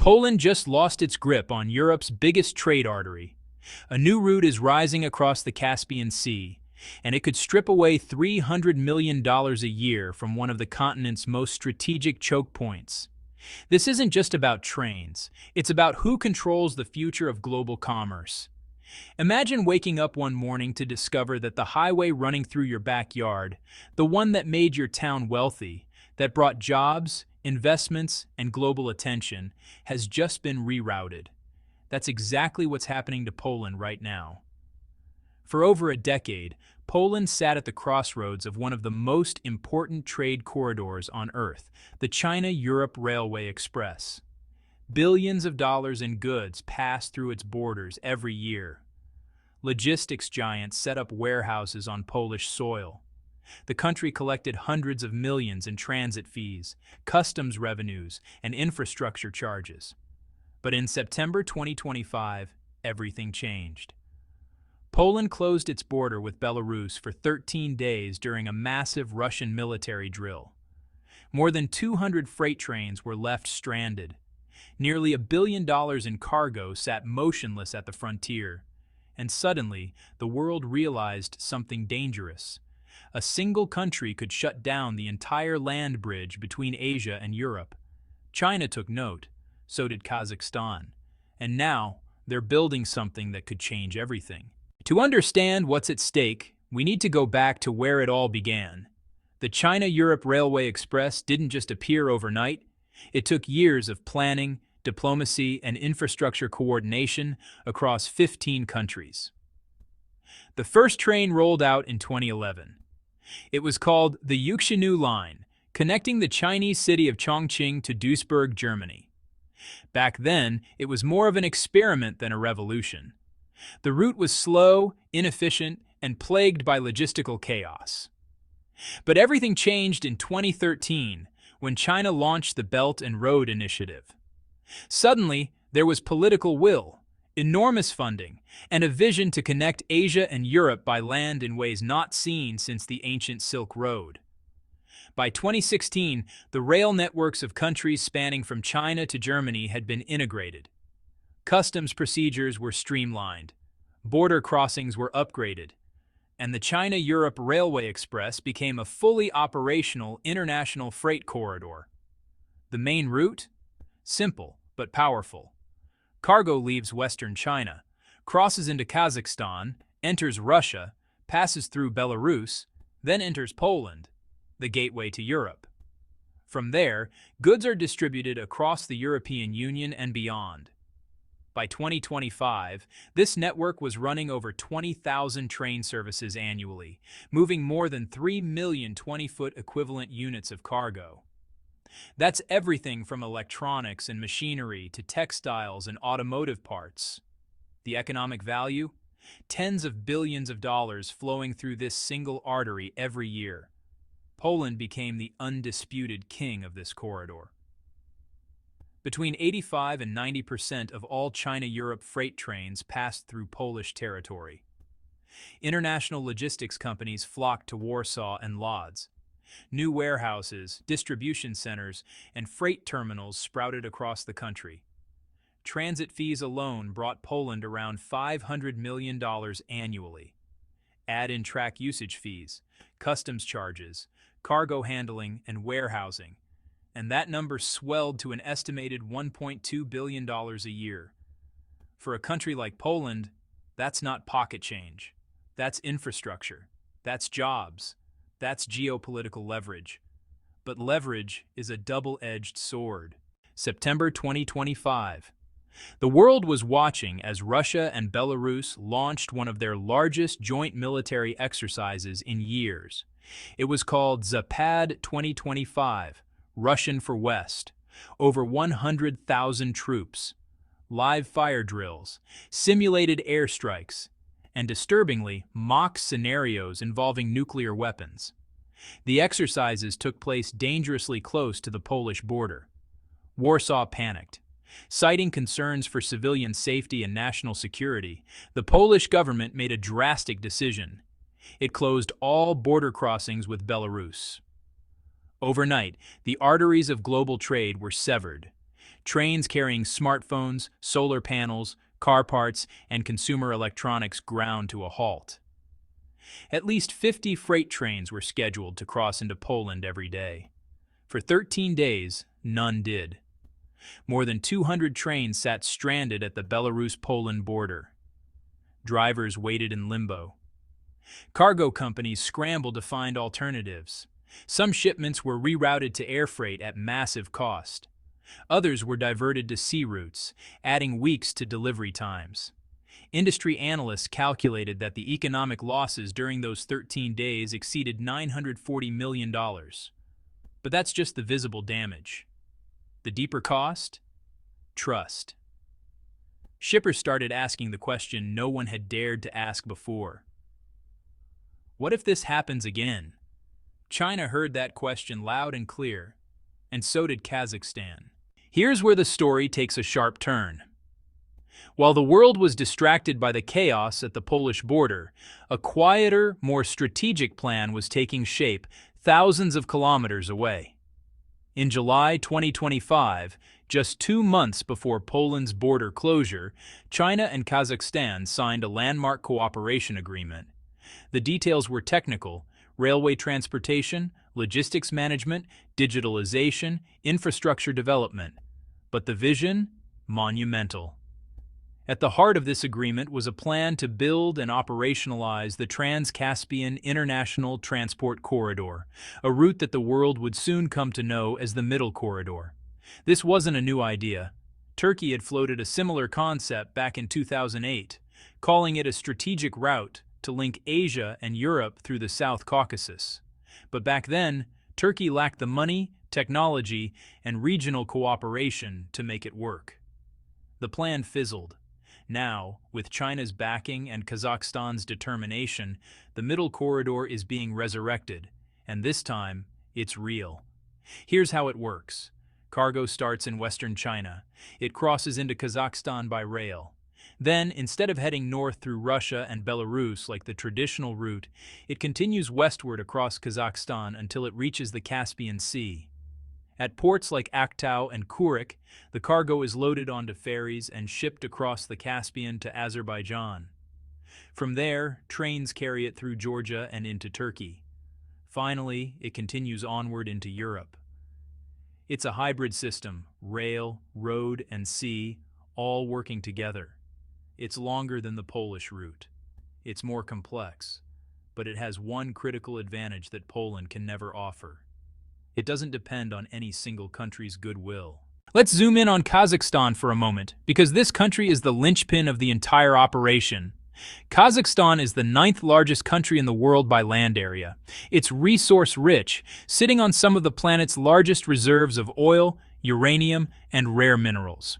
Poland just lost its grip on Europe's biggest trade artery. A new route is rising across the Caspian Sea, and it could strip away $300 million a year from one of the continent's most strategic choke points. This isn't just about trains, it's about who controls the future of global commerce. Imagine waking up one morning to discover that the highway running through your backyard, the one that made your town wealthy, that brought jobs, investments, and global attention, has just been rerouted. That's exactly what's happening to Poland right now. For over a decade, Poland sat at the crossroads of one of the most important trade corridors on Earth, the China-Europe Railway Express. Billions of dollars in goods pass through its borders every year. Logistics giants set up warehouses on Polish soil. The country collected hundreds of millions in transit fees, customs revenues, and infrastructure charges. But in September 2025, everything changed. Poland closed its border with Belarus for 13 days during a massive Russian military drill. More than 200 freight trains were left stranded. Nearly $1 billion in cargo sat motionless at the frontier. And suddenly, the world realized something dangerous. A single country could shut down the entire land bridge between Asia and Europe. China took note, so did Kazakhstan. And now, they're building something that could change everything. To understand what's at stake, we need to go back to where it all began. The China-Europe Railway Express didn't just appear overnight. It took years of planning, diplomacy, and infrastructure coordination across 15 countries. The first train rolled out in 2011. It was called the Eurasian line, connecting the Chinese city of Chongqing to Duisburg, Germany. Back then, it was more of an experiment than a revolution. The route was slow, inefficient, and plagued by logistical chaos. But everything changed in 2013 when China launched the Belt and Road Initiative. Suddenly, there was political will, enormous funding, and a vision to connect Asia and Europe by land in ways not seen since the ancient Silk Road. By 2016, the rail networks of countries spanning from China to Germany had been integrated. Customs procedures were streamlined, border crossings were upgraded, and the China-Europe Railway Express became a fully operational international freight corridor. The main route? Simple, but powerful. Cargo leaves western China, crosses into Kazakhstan, enters Russia, passes through Belarus, then enters Poland, the gateway to Europe. From there, goods are distributed across the European Union and beyond. By 2025, this network was running over 20,000 train services annually, moving more than 3 million 20-foot equivalent units of cargo. That's everything from electronics and machinery to textiles and automotive parts. The economic value? Tens of billions of dollars flowing through this single artery every year. Poland became the undisputed king of this corridor. Between 85% and 90% of all China-Europe freight trains passed through Polish territory. International logistics companies flocked to Warsaw and Lodz. New warehouses, distribution centers, and freight terminals sprouted across the country. Transit fees alone brought Poland around $500 million annually. Add in track usage fees, customs charges, cargo handling, and warehousing, and that number swelled to an estimated $1.2 billion a year. For a country like Poland, that's not pocket change. That's infrastructure. That's jobs. That's geopolitical leverage. But leverage is a double-edged sword. September 2025. The world was watching as Russia and Belarus launched one of their largest joint military exercises in years. It was called Zapad 2025, Russian for West. Over 100,000 troops, live fire drills, simulated airstrikes, and disturbingly, mock scenarios involving nuclear weapons. The exercises took place dangerously close to the Polish border. Warsaw panicked. Citing concerns for civilian safety and national security, the Polish government made a drastic decision. It closed all border crossings with Belarus. Overnight, the arteries of global trade were severed. Trains carrying smartphones, solar panels, car parts, and consumer electronics ground to a halt. At least 50 freight trains were scheduled to cross into Poland every day. For 13 days, none did. More than 200 trains sat stranded at the Belarus-Poland border. Drivers waited in limbo. Cargo companies scrambled to find alternatives. Some shipments were rerouted to air freight at massive cost. Others were diverted to sea routes, adding weeks to delivery times. Industry analysts calculated that the economic losses during those 13 days exceeded $940 million. But that's just the visible damage. The deeper cost? Trust. Shippers started asking the question no one had dared to ask before. What if this happens again? China heard that question loud and clear, and so did Kazakhstan. Here's where the story takes a sharp turn. While the world was distracted by the chaos at the Polish border, a quieter, more strategic plan was taking shape thousands of kilometers away. In July 2025, just 2 months before Poland's border closure, China and Kazakhstan signed a landmark cooperation agreement. The details were technical: railway transportation, logistics management, digitalization, infrastructure development. But the vision? Monumental. At the heart of this agreement was a plan to build and operationalize the Trans-Caspian International Transport Corridor, a route that the world would soon come to know as the Middle Corridor. This wasn't a new idea. Turkey had floated a similar concept back in 2008, calling it a strategic route to link Asia and Europe through the South Caucasus. But back then, Turkey lacked the money, technology, and regional cooperation to make it work. The plan fizzled. Now, with China's backing and Kazakhstan's determination, the Middle Corridor is being resurrected, and this time, it's real. Here's how it works. Cargo starts in western China. It crosses into Kazakhstan by rail. Then, instead of heading north through Russia and Belarus like the traditional route, it continues westward across Kazakhstan until it reaches the Caspian Sea. At ports like Aktau and Kurik, the cargo is loaded onto ferries and shipped across the Caspian to Azerbaijan. From there, trains carry it through Georgia and into Turkey. Finally, it continues onward into Europe. It's a hybrid system: rail, road, and sea, all working together. It's longer than the Polish route. It's more complex, but it has one critical advantage that Poland can never offer. It doesn't depend on any single country's goodwill. Let's zoom in on Kazakhstan for a moment, because this country is the linchpin of the entire operation. Kazakhstan is the 9th largest country in the world by land area. It's resource-rich, sitting on some of the planet's largest reserves of oil, uranium, and rare minerals.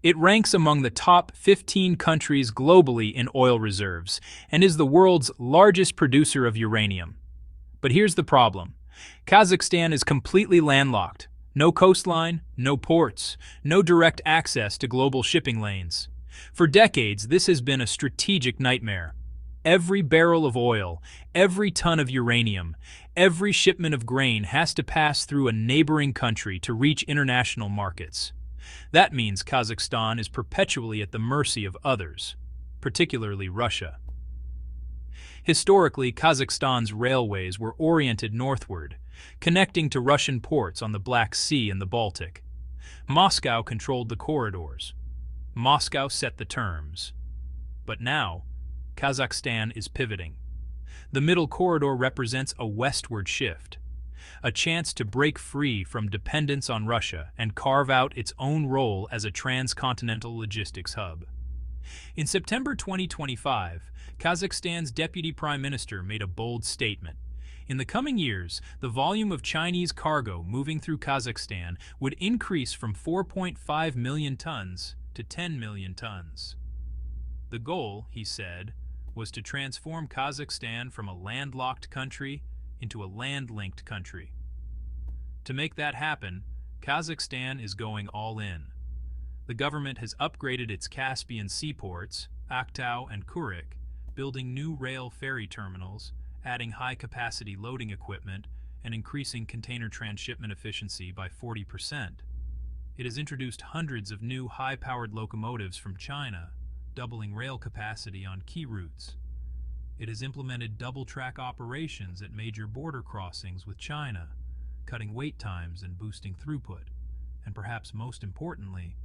It ranks among the top 15 countries globally in oil reserves, and is the world's largest producer of uranium. But here's the problem. Kazakhstan is completely landlocked. No coastline, no ports, no direct access to global shipping lanes. For decades, this has been a strategic nightmare. Every barrel of oil, every ton of uranium, every shipment of grain has to pass through a neighboring country to reach international markets. That means Kazakhstan is perpetually at the mercy of others, particularly Russia. Historically, Kazakhstan's railways were oriented northward, connecting to Russian ports on the Black Sea and the Baltic. Moscow controlled the corridors. Moscow set the terms. But now, Kazakhstan is pivoting. The Middle Corridor represents a westward shift, a chance to break free from dependence on Russia and carve out its own role as a transcontinental logistics hub. In September 2025, Kazakhstan's Deputy Prime Minister made a bold statement. In the coming years, the volume of Chinese cargo moving through Kazakhstan would increase from 4.5 million tons to 10 million tons. The goal, he said, was to transform Kazakhstan from a landlocked country into a land-linked country. To make that happen, Kazakhstan is going all in. The government has upgraded its Caspian seaports, Aktau and Kurik, building new rail ferry terminals, adding high-capacity loading equipment, and increasing container transshipment efficiency by 40%. It has introduced hundreds of new high-powered locomotives from China, doubling rail capacity on key routes. It has implemented double-track operations at major border crossings with China, cutting wait times and boosting throughput. And perhaps most importantly,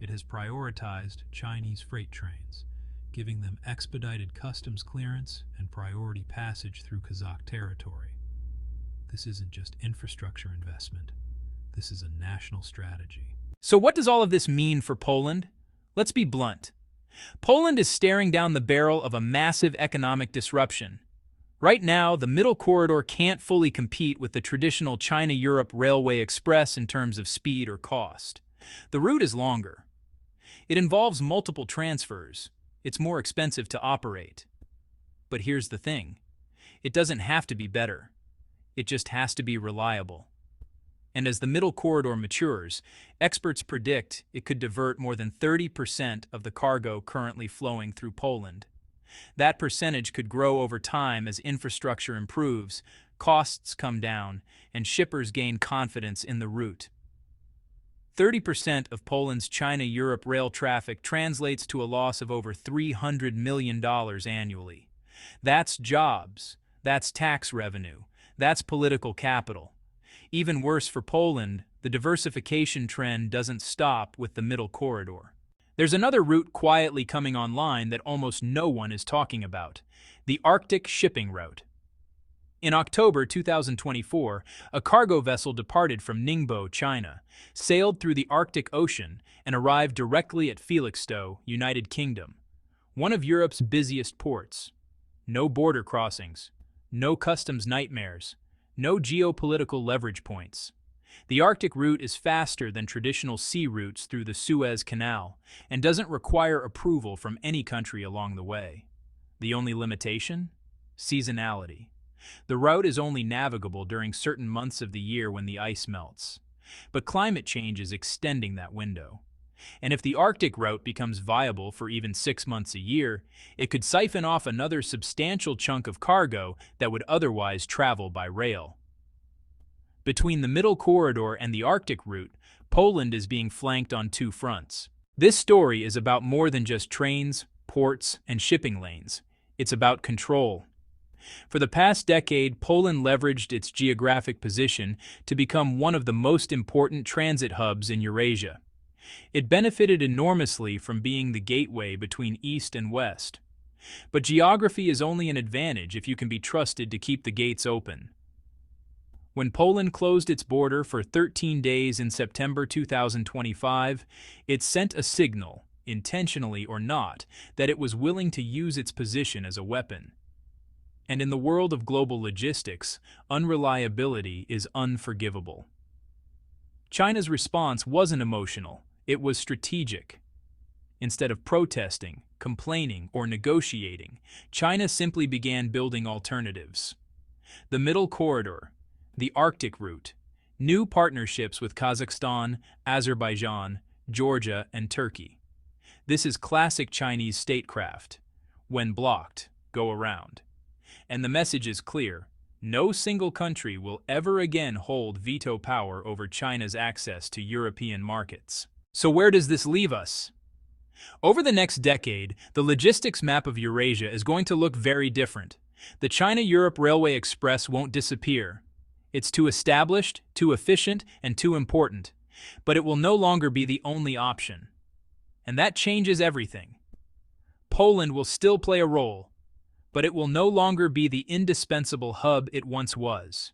it has prioritized Chinese freight trains, giving them expedited customs clearance and priority passage through Kazakh territory. This isn't just infrastructure investment. This is a national strategy. So what does all of this mean for Poland? Let's be blunt. Poland is staring down the barrel of a massive economic disruption. Right now, the Middle Corridor can't fully compete with the traditional China-Europe Railway Express in terms of speed or cost. The route is longer. It involves multiple transfers. It's more expensive to operate. But here's the thing. It doesn't have to be better. It just has to be reliable. And as the Middle Corridor matures, experts predict it could divert more than 30% of the cargo currently flowing through Poland. That percentage could grow over time as infrastructure improves, costs come down, and shippers gain confidence in the route. 30% of Poland's China-Europe rail traffic translates to a loss of over $300 million annually. That's jobs, that's tax revenue, that's political capital. Even worse for Poland, the diversification trend doesn't stop with the Middle Corridor. There's another route quietly coming online that almost no one is talking about: the Arctic shipping route. In October 2024, a cargo vessel departed from Ningbo, China, sailed through the Arctic Ocean, and arrived directly at Felixstowe, United Kingdom, one of Europe's busiest ports. No border crossings, no customs nightmares, no geopolitical leverage points. The Arctic route is faster than traditional sea routes through the Suez Canal and doesn't require approval from any country along the way. The only limitation? Seasonality. The route is only navigable during certain months of the year when the ice melts. But climate change is extending that window. And if the Arctic route becomes viable for even 6 months a year, it could siphon off another substantial chunk of cargo that would otherwise travel by rail. Between the Middle Corridor and the Arctic route, Poland is being flanked on two fronts. This story is about more than just trains, ports, and shipping lanes. It's about control. For the past decade, Poland leveraged its geographic position to become one of the most important transit hubs in Eurasia. It benefited enormously from being the gateway between East and West. But geography is only an advantage if you can be trusted to keep the gates open. When Poland closed its border for 13 days in September 2025, it sent a signal, intentionally or not, that it was willing to use its position as a weapon. And in the world of global logistics, unreliability is unforgivable. China's response wasn't emotional, it was strategic. Instead of protesting, complaining, or negotiating, China simply began building alternatives. The Middle Corridor, the Arctic route, new partnerships with Kazakhstan, Azerbaijan, Georgia, and Turkey. This is classic Chinese statecraft. When blocked, go around. And the message is clear. No single country will ever again hold veto power over China's access to European markets. So where does this leave us? Over the next decade, the logistics map of Eurasia is going to look very different. The China-Europe Railway Express won't disappear. It's too established, too efficient, and too important. But it will no longer be the only option. And that changes everything. Poland will still play a role, but it will no longer be the indispensable hub it once was.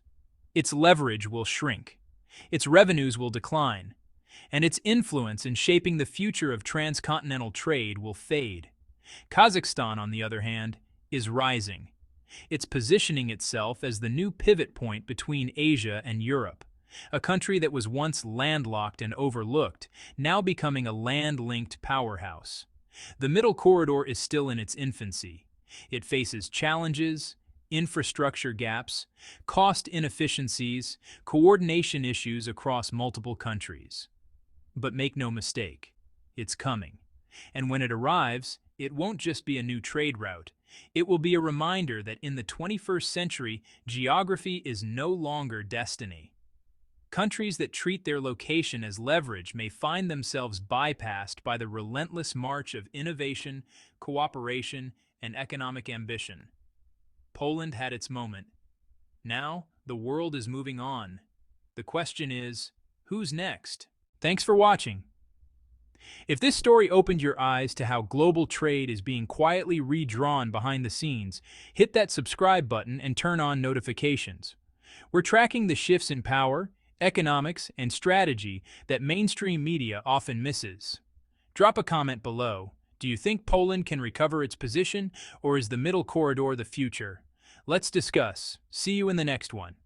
Its leverage will shrink, its revenues will decline, and its influence in shaping the future of transcontinental trade will fade. Kazakhstan, on the other hand, is rising. It's positioning itself as the new pivot point between Asia and Europe, a country that was once landlocked and overlooked, now becoming a land-linked powerhouse. The Middle Corridor is still in its infancy. It faces challenges, infrastructure gaps, cost inefficiencies, coordination issues across multiple countries. But make no mistake, it's coming. And when it arrives, it won't just be a new trade route. It will be a reminder that in the 21st century, geography is no longer destiny. Countries that treat their location as leverage may find themselves bypassed by the relentless march of innovation, cooperation, and economic ambition. Poland had its moment. Now, the world is moving on. The question is, who's next? Thanks for watching. If this story opened your eyes to how global trade is being quietly redrawn behind the scenes, hit that subscribe button and turn on notifications. We're tracking the shifts in power, economics, and strategy that mainstream media often misses. Drop a comment below. Do you think Poland can recover its position, or is the middle corridor the future? Let's discuss. See you in the next one.